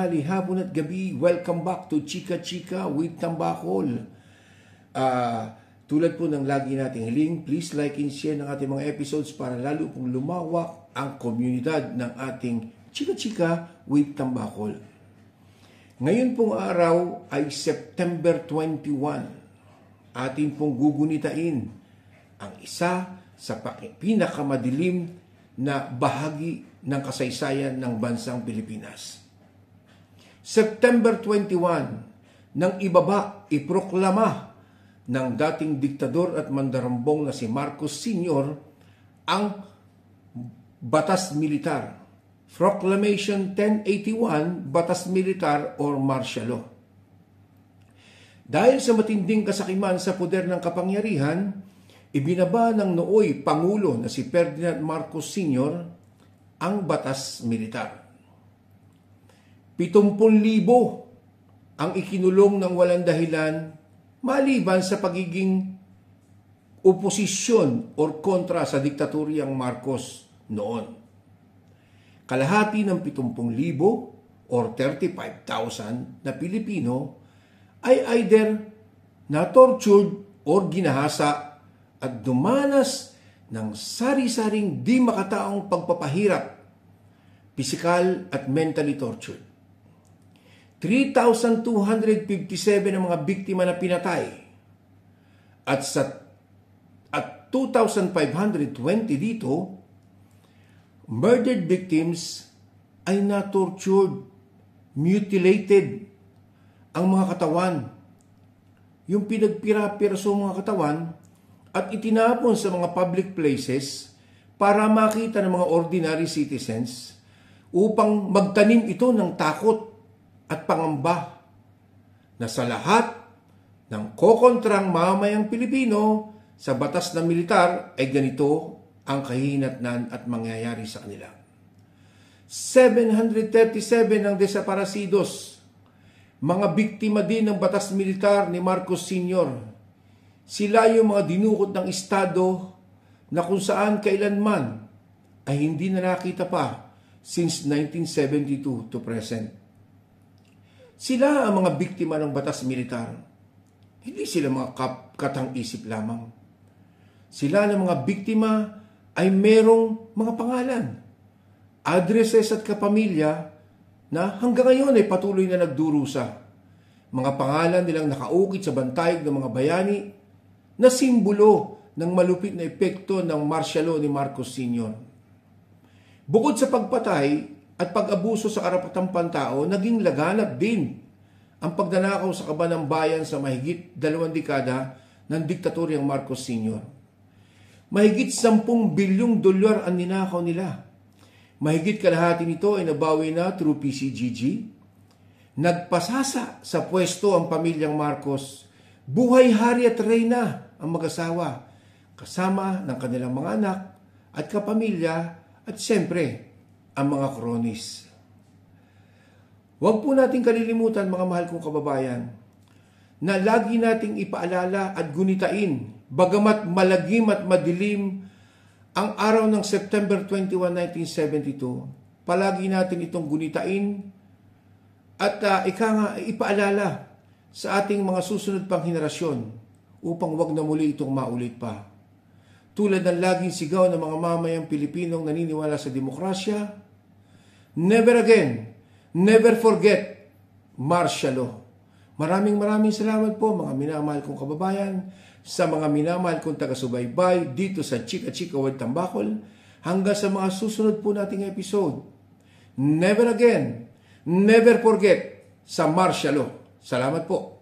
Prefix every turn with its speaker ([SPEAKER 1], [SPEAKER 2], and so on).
[SPEAKER 1] tanghali, hapon at gabi. Welcome back to Chika Chika with Tambakol. Tulad po ng lagi nating hiling, please like and share ng ating mga episodes para lalo pong lumawak ang komunidad ng ating Chika Chika with Tambakol. Ngayon pong araw ay September 21. Atin pong gugunitain ang isa sa pinakamadilim na bahagi ng kasaysayan ng bansang Pilipinas. September 21, nang iproklama ng dating diktador at mandarambong na si Marcos Sr. ang Batas Militar, Proclamation 1081, Batas Militar or Martial Law. Dahil sa matinding kasakiman sa poder ng kapangyarihan, ibinaba ng nooy Pangulo na si Ferdinand Marcos Sr. ang Batas Militar. 70,000 ang ikinulong ng walang dahilan maliban sa pagiging oposisyon or kontra sa diktaturyang Marcos noon. Kalahati ng 70,000 or 35,000 na Pilipino ay either na-tortured or ginahasa at dumanas ng sari-saring di makataong pagpapahirap, pisikal at mentally tortured. 3,257 ang mga biktima na pinatay at 2,520 dito, murdered victims ay na-tortured, mutilated ang mga katawan, yung pinagpira-piraso mga katawan at itinapon sa mga public places para makita ng mga ordinary citizens upang magtanim ito ng takot at pangamba na sa lahat ng kokontrang mamayang Pilipino sa batas na militar ay ganito ang kahihinatnan at mangyayari sa kanila. 737 ang desaparecidos, mga biktima din ng batas militar ni Marcos Sr. Sila yung mga dinukot ng Estado na kung saan kailanman ay hindi na nakita pa since 1972 to present. Sila ang mga biktima ng batas militar. Hindi sila mga katang-isip lamang. Sila ng mga biktima ay merong mga pangalan, addresses at kapamilya na hanggang ngayon ay patuloy na nagdurusa. Mga pangalan nilang nakaukit sa bantayog ng mga bayani na simbolo ng malupit na epekto ng martial law ni Marcos Sr. Bukod sa pagpatay at pag-abuso sa karapatang pantao, naging laganap din ang pagnanakaw sa kaban ng bayan sa mahigit 2 dekada ng diktatoryang Marcos Sr. Mahigit 10 bilyong dolyar ang ninakaw nila. Mahigit kalahati nito ay nabawi na through PCGG. Nagpasasa sa pwesto ang pamilyang Marcos. Buhay, hari at reyna ang mag-asawa, kasama ng kanilang mga anak at kapamilya at siyempre ang mga kronis. Huwag po nating kalilimutan mga mahal kong kababayan na lagi nating ipaalala at gunitain bagamat malagim at madilim ang araw ng September 21, 1972, palagi natin itong gunitain at ipaalala sa ating mga susunod pang henerasyon upang wag na muli itong maulit pa. Tulad ng laging sigaw ng mga mamayang Pilipinong naniniwala sa demokrasya, never again, never forget martial law. Maraming salamat po mga minamahal kong kababayan, sa mga minamahal kong taga-subaybay dito sa Chika Chika with Tambakol, hanggang sa mga susunod po nating episode. Never again, never forget sa martial law. Salamat po.